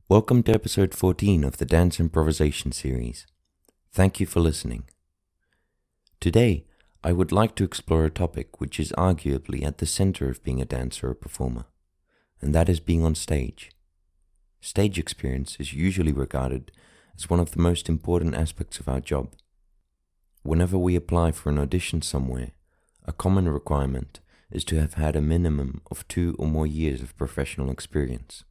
Welcome to episode 14 of the Dance Improvisation Series. Thank you for listening. Today, I would like to explore a topic which is arguably at the center of being a dancer or performer, and that is being on stage. Stage experience is usually regarded as one of the most important aspects of our job. Whenever we apply for an audition somewhere, a common requirement is to have had a minimum of 2 or more years of professional experience.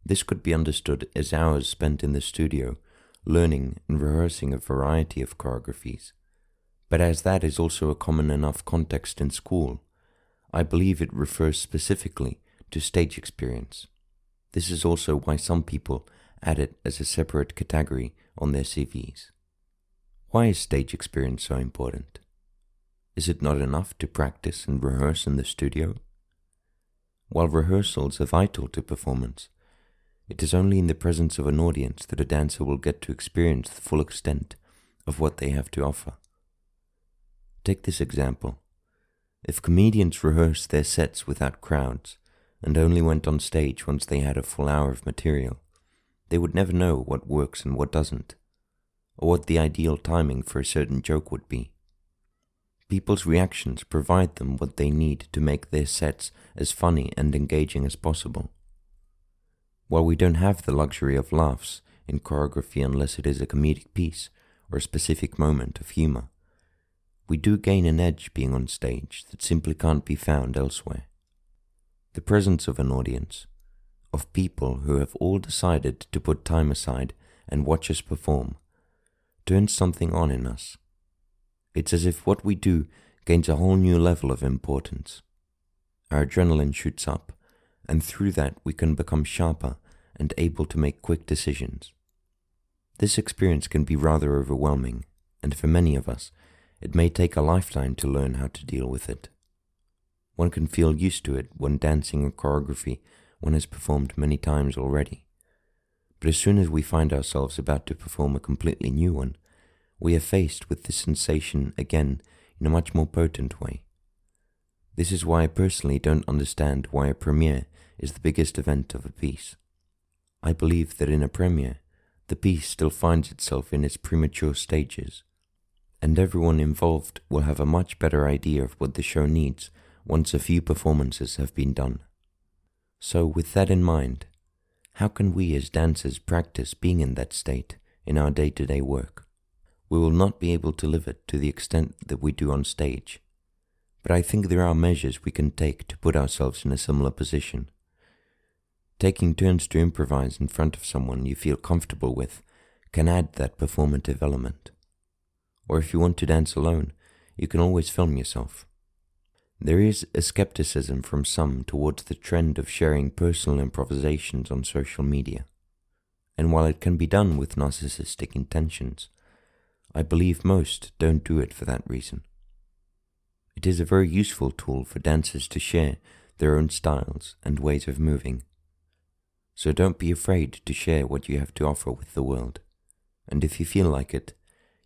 This could be understood as hours spent in the studio, learning and rehearsing a variety of choreographies. But as that is also a common enough context in school, I believe it refers specifically to stage experience. This is also why some people add it as a separate category on their CVs. Why is stage experience so important? Is it not enough to practice and rehearse in the studio? While rehearsals are vital to performance, it is only in the presence of an audience that a dancer will get to experience the full extent of what they have to offer. Take this example. If comedians rehearsed their sets without crowds and only went on stage once they had a full hour of material, they would never know what works and what doesn't, or what the ideal timing for a certain joke would be. People's reactions provide them what they need to make their sets as funny and engaging as possible. While we don't have the luxury of laughs in choreography unless it is a comedic piece or a specific moment of humor, we do gain an edge being on stage that simply can't be found elsewhere. The presence of an audience, of people who have all decided to put time aside and watch us perform, turns something on in us. It's as if what we do gains a whole new level of importance. Our adrenaline shoots up, and through that we can become sharper and able to make quick decisions. This experience can be rather overwhelming, and for many of us, it may take a lifetime to learn how to deal with it. One can feel used to it when dancing a choreography one has performed many times already. But as soon as we find ourselves about to perform a completely new one, we are faced with this sensation again in a much more potent way. This is why I personally don't understand why a premiere is the biggest event of a piece. I believe that in a premiere, the piece still finds itself in its premature stages, and everyone involved will have a much better idea of what the show needs once a few performances have been done. So with that in mind, how can we as dancers practice being in that state in our day-to-day work? We will not be able to live it to the extent that we do on stage, but I think there are measures we can take to put ourselves in a similar position. Taking turns to improvise in front of someone you feel comfortable with can add that performative element. Or if you want to dance alone, you can always film yourself. There is a skepticism from some towards the trend of sharing personal improvisations on social media, and while it can be done with narcissistic intentions, I believe most don't do it for that reason. It is a very useful tool for dancers to share their own styles and ways of moving. So don't be afraid to share what you have to offer with the world. And if you feel like it,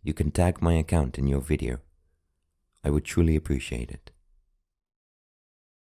you can tag my account in your video. I would truly appreciate it.